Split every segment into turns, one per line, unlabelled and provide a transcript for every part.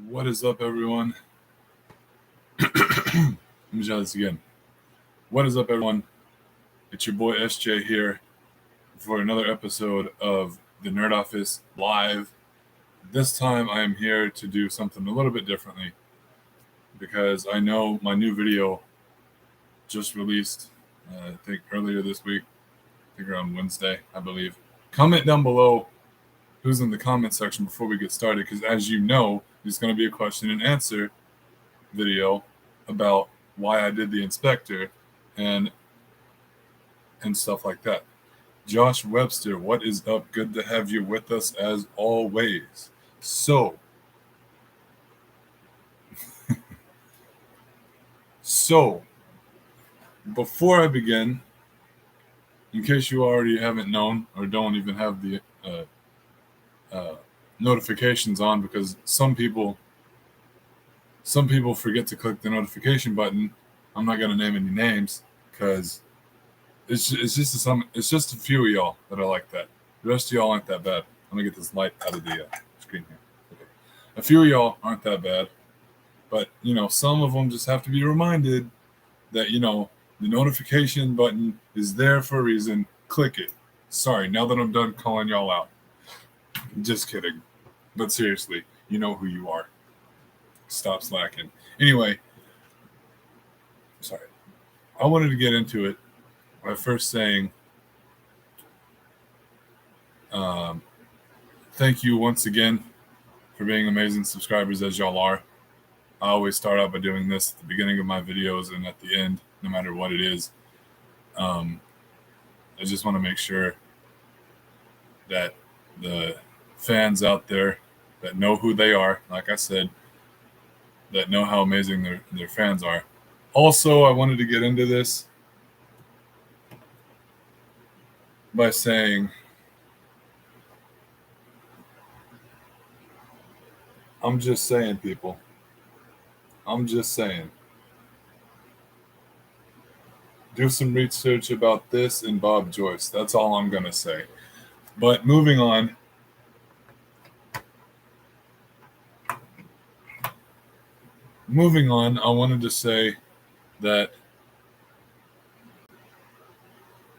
What is up, everyone? Let me try this again. What is up, everyone? It's your boy S.J. here for another episode of the Nerd Office Live. This time I am here to do something a little bit differently because I know my new video just released, I think earlier this week, I think around Wednesday, I believe. Comment down below who's in the comment section before we get started, because as you know, there's going to be a question and answer video about why I did the inspector and stuff like that. Josh Webster, what is up? Good to have you with us as always. So before I begin, in case you already haven't known or don't even have the notifications on, because some people forget to click the notification button. I'm not going to name any names because it's just a few of y'all that are like that. The rest of y'all aren't that bad. Let me get this light out of the screen here. Okay. A few of y'all aren't that bad, but some of them just have to be reminded that the notification button is there for a reason. Click it. Sorry, now that I'm done calling y'all out. Just kidding. But seriously, you know who you are. Stop slacking. Anyway, sorry. I wanted to get into it by first saying thank you once again for being amazing subscribers as y'all are. I always start out by doing this at the beginning of my videos and at the end, no matter what it is. I just want to make sure that the fans out there that know who they are, like I said, that know how amazing their fans are. Also, I wanted to get into this by saying I'm just saying, people. I'm just saying. Do some research about this and Bob Joyce. That's all I'm going to say. But moving on. I wanted to say that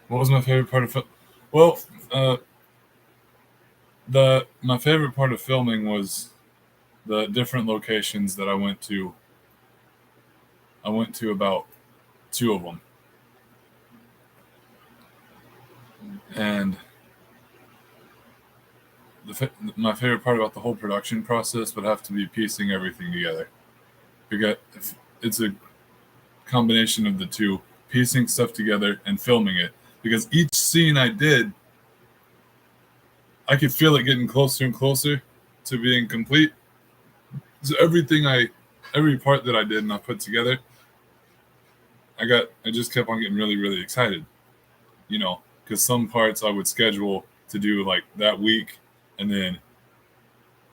what was my favorite part of film? Well, my favorite part of filming was the different locations that I went to. I went to about 2 of them. And my favorite part about the whole production process would have to be piecing everything together. Because it's a combination of the two, piecing stuff together and filming it. Because each scene I did, I could feel it getting closer and closer to being complete. So every part that I did and I put together, I just kept on getting really, really excited. Because some parts I would schedule to do like that week, and then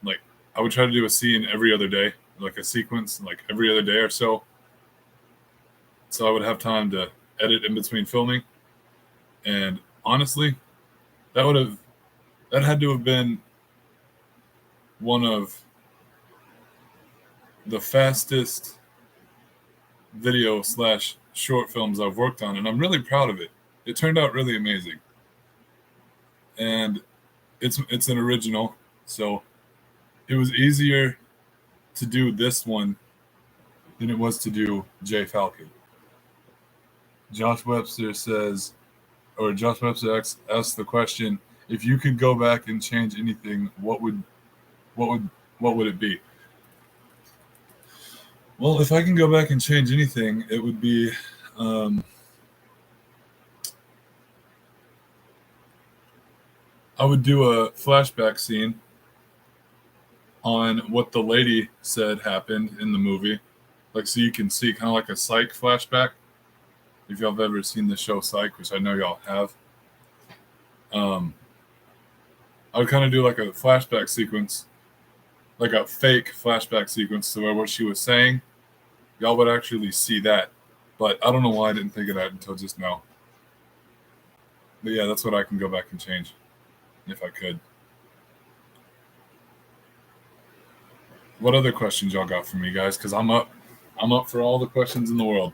like I would try to do a scene every other day, like a sequence, like every other day or so. So I would have time to edit in between filming. And honestly, that had to have been one of the fastest video / short films I've worked on, and I'm really proud of it. It turned out really amazing. And it's an original, so it was easier to do this one than it was to do J Falcon. Josh Webster asks the question, if you could go back and change anything, what would it be? Well, if I can go back and change anything, it would be I would do a flashback scene on what the lady said happened in the movie. Like, so you can see kind of like a Psych flashback. If y'all have ever seen the show Psych, which I know y'all have. I would kind of do like a flashback sequence, like a fake flashback sequence to where what she was saying, y'all would actually see that. But I don't know why I didn't think of that until just now. But yeah, that's what I can go back and change, if I could. What other questions y'all got for me, guys? Because I'm up for all the questions in the world.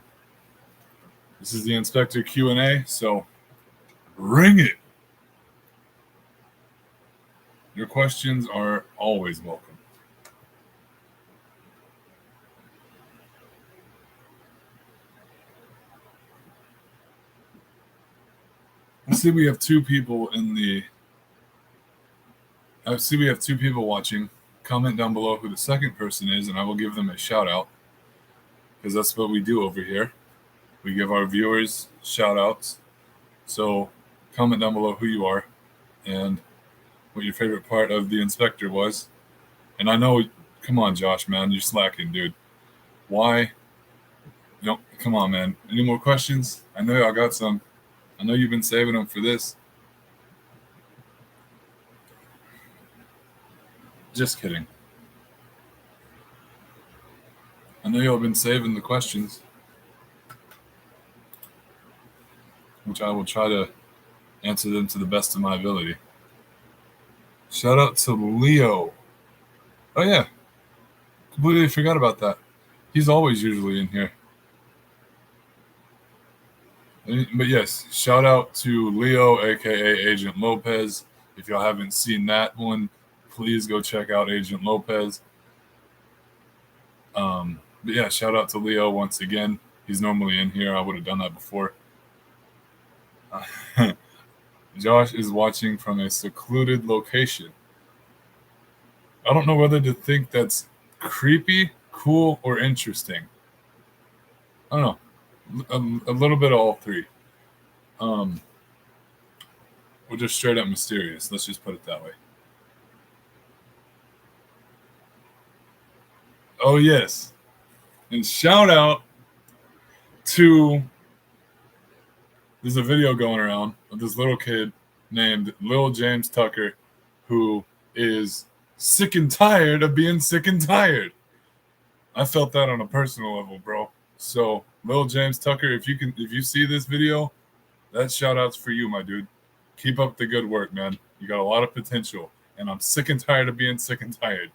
This is the Inspector Q&A, so ring it. Your questions are always welcome. I see we have two people watching. Comment down below who the second person is, and I will give them a shout out, because that's what we do over here. We give our viewers shout outs. So comment down below who you are and what your favorite part of the Inspector was. And I know, come on, Josh, man, you're slacking, dude. Why? No, come on, man. Any more questions? I know y'all got some. I know you've been saving them for this. Just kidding. I know y'all have been saving the questions, which I will try to answer them to the best of my ability. Shout out to Leo. Oh, yeah. Completely forgot about that. He's always usually in here. But yes, shout out to Leo, aka Agent Lopez. If y'all haven't seen that one, please go check out Agent Lopez. But yeah, shout out to Leo once again. He's normally in here. I would have done that before. Josh is watching from a secluded location. I don't know whether to think that's creepy, cool, or interesting. I don't know. A little bit of all three. Or just straight up mysterious. Let's just put it that way. Oh, yes. And shout out to, there's a video going around of this little kid named Lil James Tucker, who is sick and tired of being sick and tired. I felt that on a personal level, bro. So Lil James Tucker, if you see this video, that shout out's for you, my dude. Keep up the good work, man. You got a lot of potential, and I'm sick and tired of being sick and tired.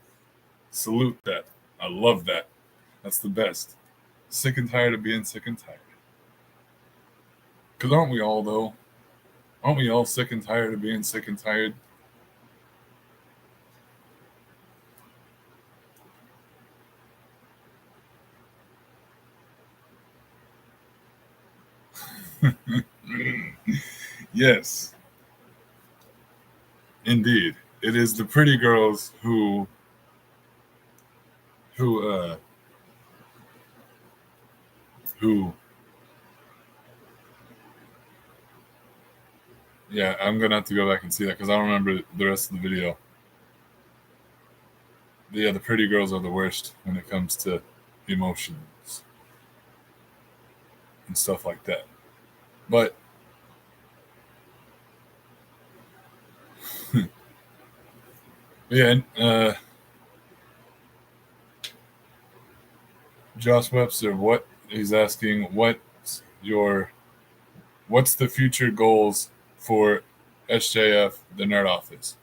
Salute that. I love that. That's the best. Sick and tired of being sick and tired. Because aren't we all, though? Aren't we all sick and tired of being sick and tired? Yes. Indeed. It is the pretty girls who yeah, I'm gonna have to go back and see that because I don't remember the rest of the video. But yeah, the pretty girls are the worst when it comes to emotions and stuff like that. But yeah, Josh Webster, what he's asking, what's the future goals for S.J.F. the Nerd Office?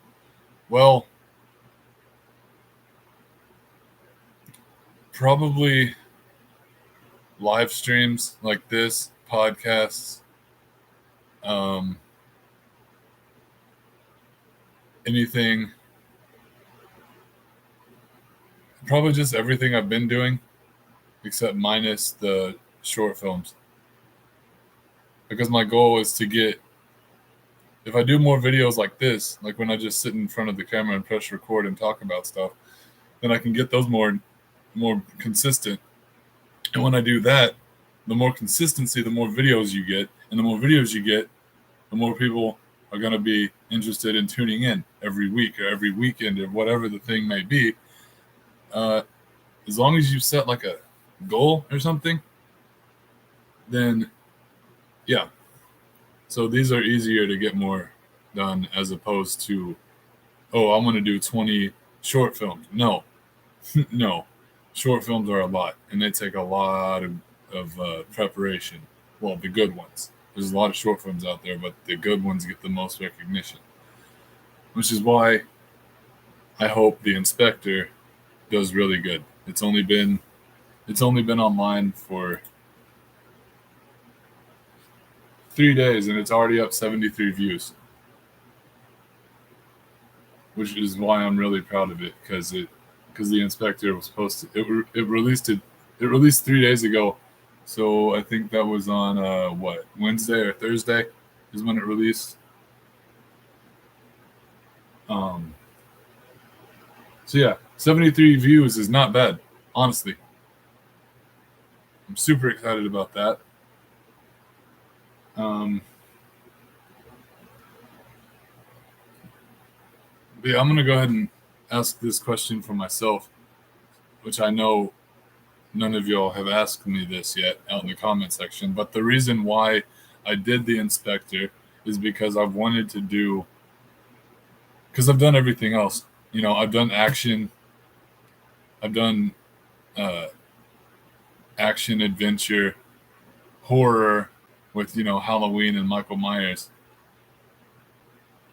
Well, probably live streams like this, podcasts, anything, probably just everything I've been doing, except minus the short films. Because my goal is to get, if I do more videos like this, like when I just sit in front of the camera and press record and talk about stuff, then I can get those more consistent. And when I do that, the more consistency, the more videos you get, and the more videos you get, the more people are going to be interested in tuning in every week or every weekend or whatever the thing may be. As long as you set like a goal or something, then yeah. So these are easier to get more done as opposed to, oh, I'm going to do 20 short films. No, no. Short films are a lot, and they take a lot of preparation. Well, the good ones. There's a lot of short films out there, but the good ones get the most recognition. Which is why I hope the Inspector does really good. It's only been online for 3 days and it's already up 73 views, which is why I'm really proud of it, because the inspector was posted. It released 3 days ago, so I think that was on Wednesday or Thursday is when it released. So yeah, 73 views is not bad, honestly. I'm super excited about that. But yeah, I'm gonna go ahead and ask this question for myself, which I know none of y'all have asked me this yet out in the comment section. But the reason why I did the inspector is because I've wanted to do, because I've done everything else. You know, I've done action, I've done uh, action, adventure, horror with, Halloween and Michael Myers.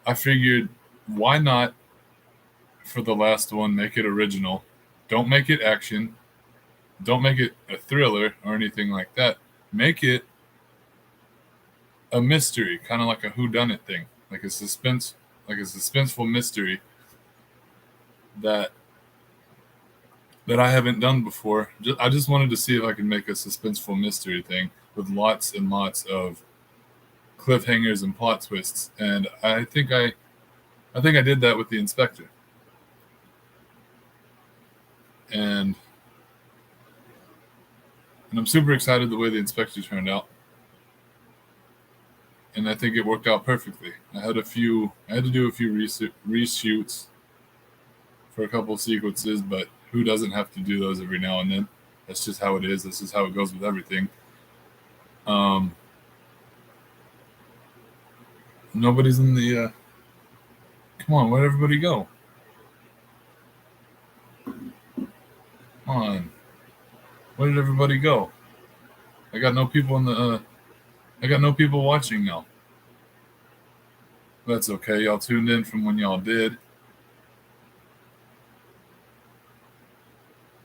I figured, why not for the last one make it original? Don't make it action. Don't make it a thriller or anything like that. Make it a mystery, kind of like a whodunit thing, like a suspenseful mystery that I haven't done before. I just wanted to see if I could make a suspenseful mystery thing with lots and lots of cliffhangers and plot twists, and I think I did that with the inspector, and I'm super excited the way the inspector turned out, and I think it worked out perfectly. I had to do a few reshoots for a couple sequences, but who doesn't have to do those every now and then? That's just how it is. This is how it goes with everything. Nobody's in the. Come on, where'd everybody go? Come on, where did everybody go? I got no people in the. I got no people watching now. That's okay. Y'all tuned in from when y'all did.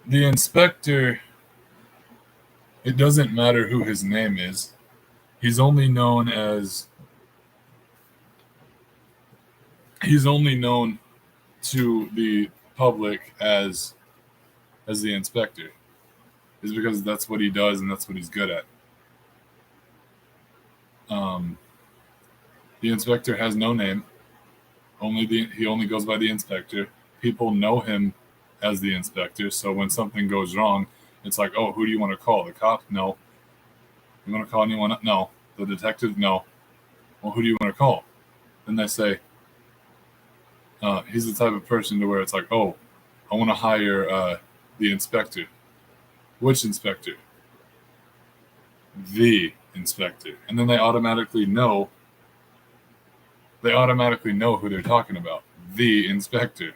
The inspector. It doesn't matter who his name is. He's only known to the public as the inspector, is because that's what he does and that's what he's good at. The inspector has no name. He only goes by the inspector. People know him as the inspector, so when something goes wrong, it's like, oh, who do you want to call? The cop? No. You want to call anyone? No. The detective? No. Well, who do you want to call? Then they say, he's the type of person to where it's like, oh, I want to hire the inspector. Which inspector? The inspector. And then they automatically know who they're talking about. The inspector.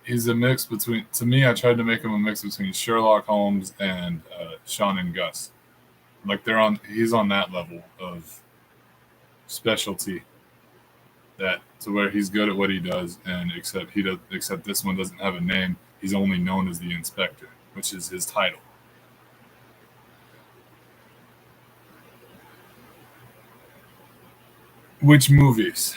He's a mix between, to me, I tried to make him a mix between Sherlock Holmes and Sean and Gus. Like he's on that level of specialty, that to where he's good at what he does, and except this one doesn't have a name. He's only known as the inspector, which is his title. Which movies?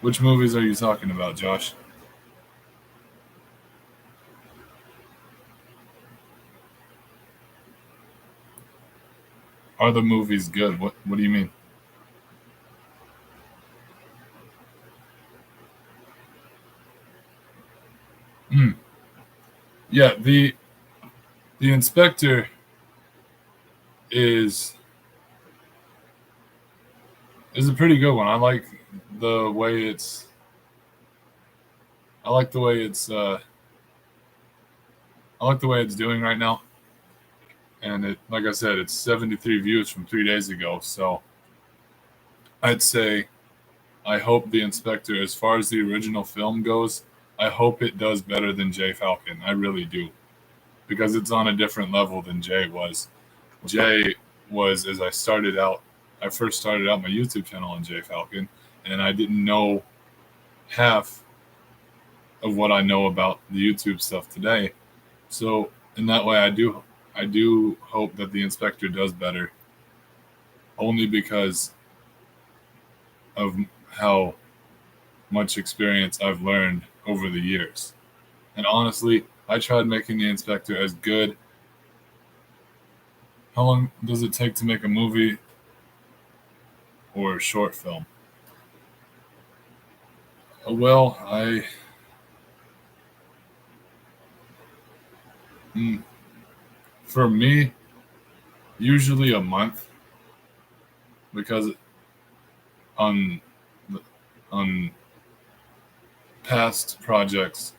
Which movies are you talking about, Josh? Are the movies good? What do you mean? Yeah, the inspector is a pretty good one. I like the way it's I like the way it's doing right now. And it, like I said, it's 73 views from 3 days ago. So I'd say I hope the inspector, as far as the original film goes, I hope it does better than J Falcon. I really do. Because it's on a different level than Jay was. Jay was, as I started out I first started out my YouTube channel on J Falcon, and I didn't know half of what I know about the YouTube stuff today. So in that way, I do hope that the inspector does better, only because of how much experience I've learned over the years. And honestly, I tried making the inspector as good. How long does it take to make a movie or a short film? Well, mm, for me, usually a month, because on on past projects,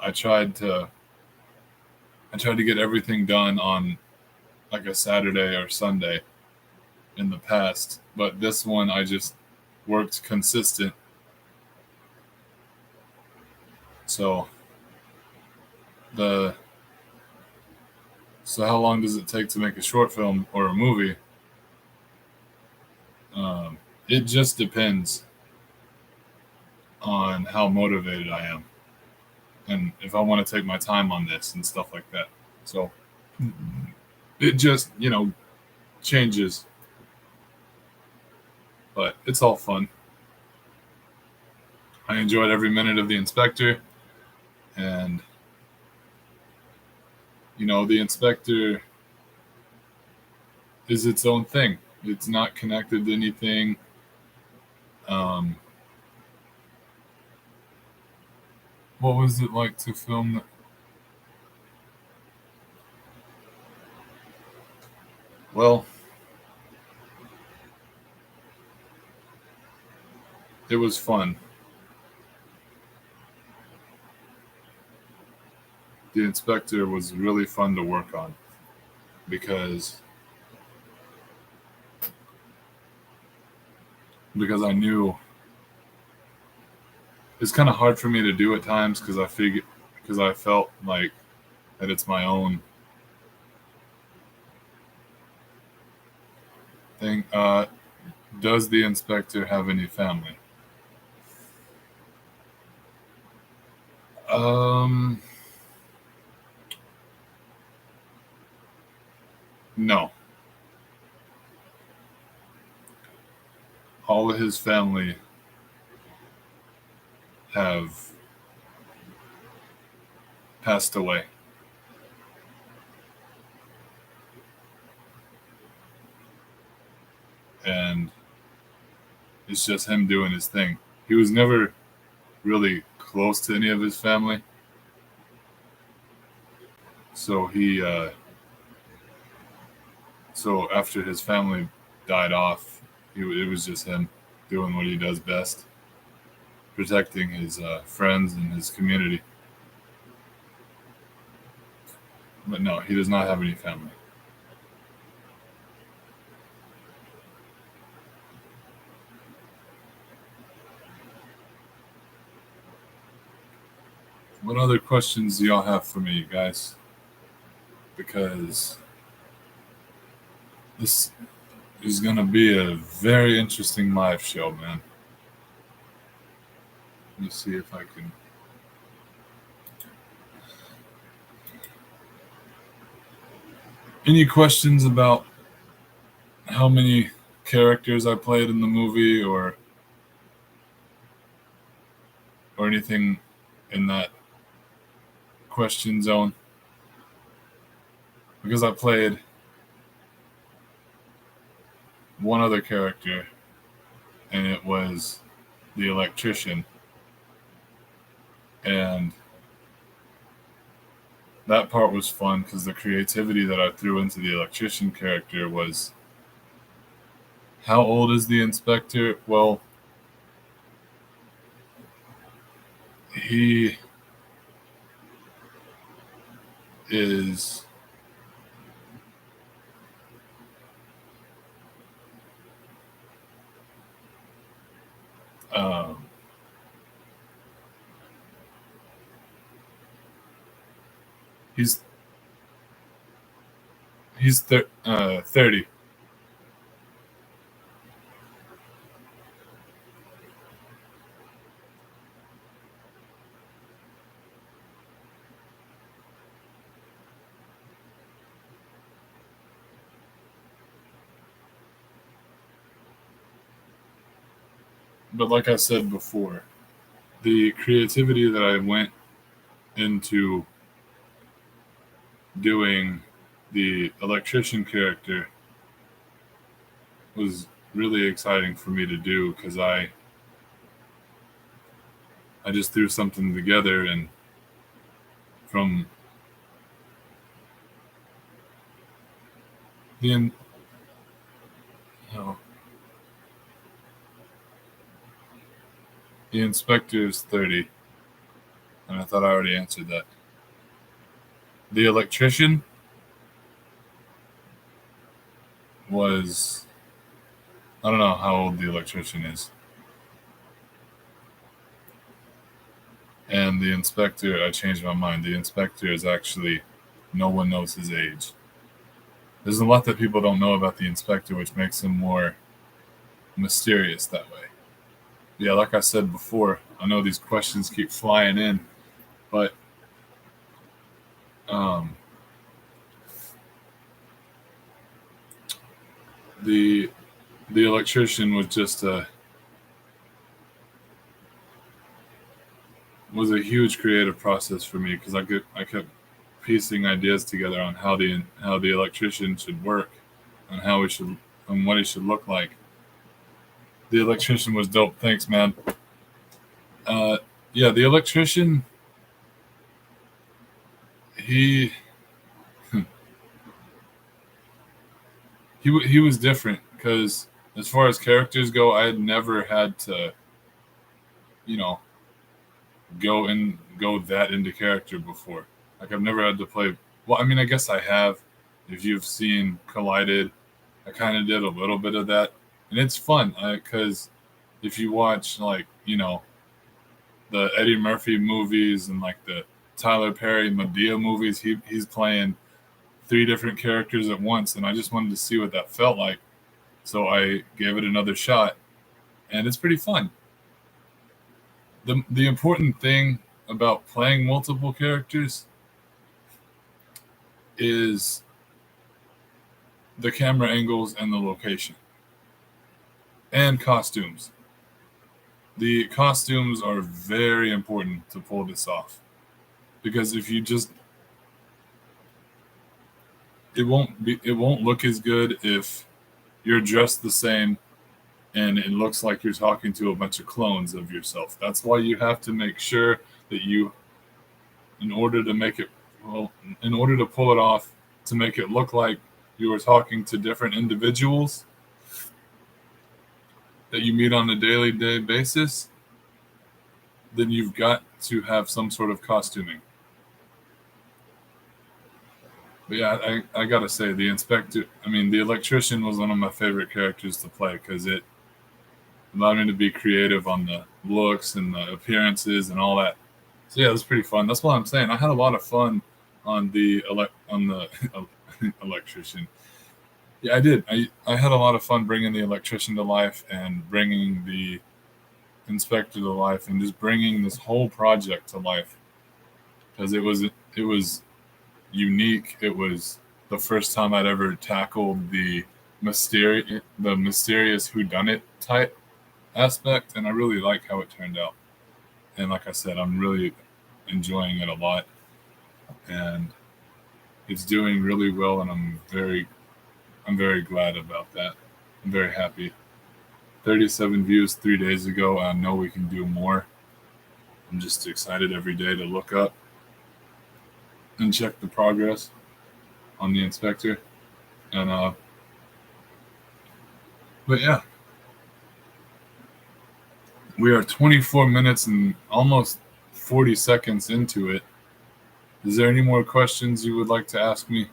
I tried to I tried to get everything done on like a Saturday or Sunday in the past, but this one I just worked consistent. So the so how long does it take to make a short film or a movie? Um, it just depends on how motivated I am and if I want to take my time on this and stuff like that. So it just changes, but it's all fun. I enjoyed every minute of the inspector, and the inspector is its own thing. It's not connected to anything. Um, what was it like to film? Well, it was fun. The inspector was really fun to work on because I knew it's kind of hard for me to do at times because I felt like that it's my own thing. Does the inspector have any family? Um, no. All of his family have passed away, and it's just him doing his thing. He was never really close to any of his family, so so after his family died off, it was just him doing what he does best, protecting his friends and his community. But no, he does not have any family. What other questions do y'all have for me, guys? Because this is going to be a very interesting live show, man. Let me see if I can. Any questions about how many characters I played in the movie, or anything in that question zone? Because I played one other character, and it was the electrician, and that part was fun because the creativity that I threw into the electrician character was, how old is the inspector? Well, he is um, he's 30. But like I said before, the creativity that I went into doing the electrician character was really exciting for me to do because I just threw something together, and from the you know, the inspector is 30, and I thought I already answered that. The electrician was, I don't know how old the electrician is. And the inspector, I changed my mind. The inspector is actually, no one knows his age. There's a lot that people don't know about the inspector, which makes him more mysterious that way. Yeah, like I said before, I know these questions keep flying in, but um, the the electrician was just was a huge creative process for me because I kept piecing ideas together on how the electrician should work and how he should and what he should look like. The electrician was dope. Thanks, man. Uh, yeah, the electrician, he he was different because as far as characters go, I had never had to, you know, go that into character before. Like I've never had to play. Well, I mean, I guess I have. If you've seen Collided, I kind of did a little bit of that, and it's fun because if you watch like the Eddie Murphy movies and like the Tyler Perry Medea movies, he's playing three different characters at once, and I just wanted to see what that felt like. So I gave it another shot, and it's pretty fun. The important thing about playing multiple characters is the camera angles and the location and costumes. The costumes are very important to pull this off because if you just it won't look as good if you're dressed the same and it looks like you're talking to a bunch of clones of yourself. That's why you have to make sure that you, in order to make it, well, in order to pull it off, to make it look like you are talking to different individuals that you meet on a daily day basis, then you've got to have some sort of costuming. But yeah, I gotta say, the electrician was one of my favorite characters to play because it allowed me to be creative on the looks and the appearances and all that. So yeah, it was pretty fun. That's what I'm saying. I had a lot of fun on the electrician. Yeah, I did. I had a lot of fun bringing the electrician to life and bringing the inspector to life and just bringing this whole project to life because it was unique. It was the first time I'd ever tackled the mysterious whodunit type aspect, and I really like how it turned out. And like I said, I'm really enjoying it a lot, and it's doing really well, and I'm very glad about that. I'm very happy. 37 views 3 days ago. I know we can do more. I'm just excited every day to look up and check the progress on the inspector. And but yeah, we are 24 minutes and almost 40 seconds into it. Is there any more questions you would like to ask me?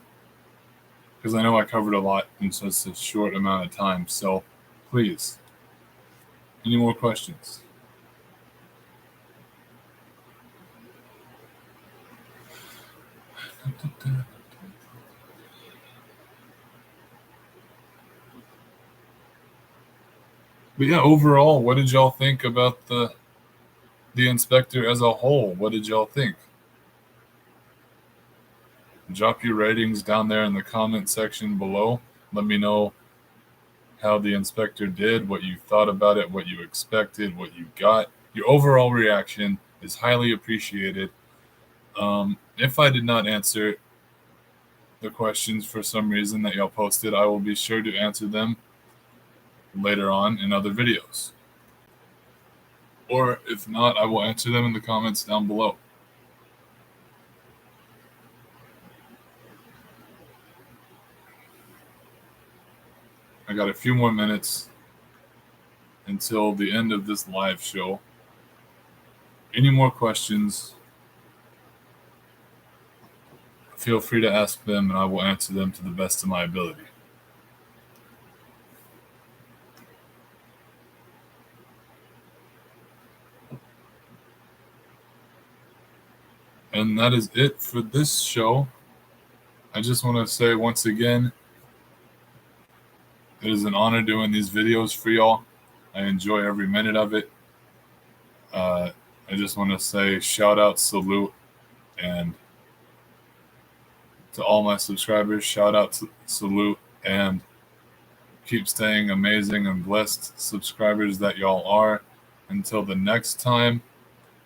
Because I know I covered a lot in such a short amount of time. So please, any more questions? But yeah, overall, what did y'all think about the inspector as a whole? What did y'all think? Drop your ratings down there in the comment section below. Let me know how the inspector did, what you thought about it, what you expected, what you got. Your overall reaction is highly appreciated. If I did not answer the questions for some reason that y'all posted, I will be sure to answer them later on in other videos. Or if not, I will answer them in the comments down below. I got a few more minutes until the end of this live show. Any more questions, feel free to ask them and I will answer them to the best of my ability. And that is it for this show. I just want to say once again, it is an honor doing these videos for y'all. I enjoy every minute of it. I just want to say shout out, salute, and to all my subscribers, shout out, salute, and keep staying amazing and blessed subscribers that y'all are. Until the next time,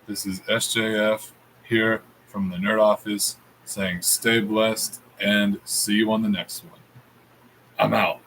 this is S.J.F. here from the Nerd Office saying stay blessed and see you on the next one. I'm out.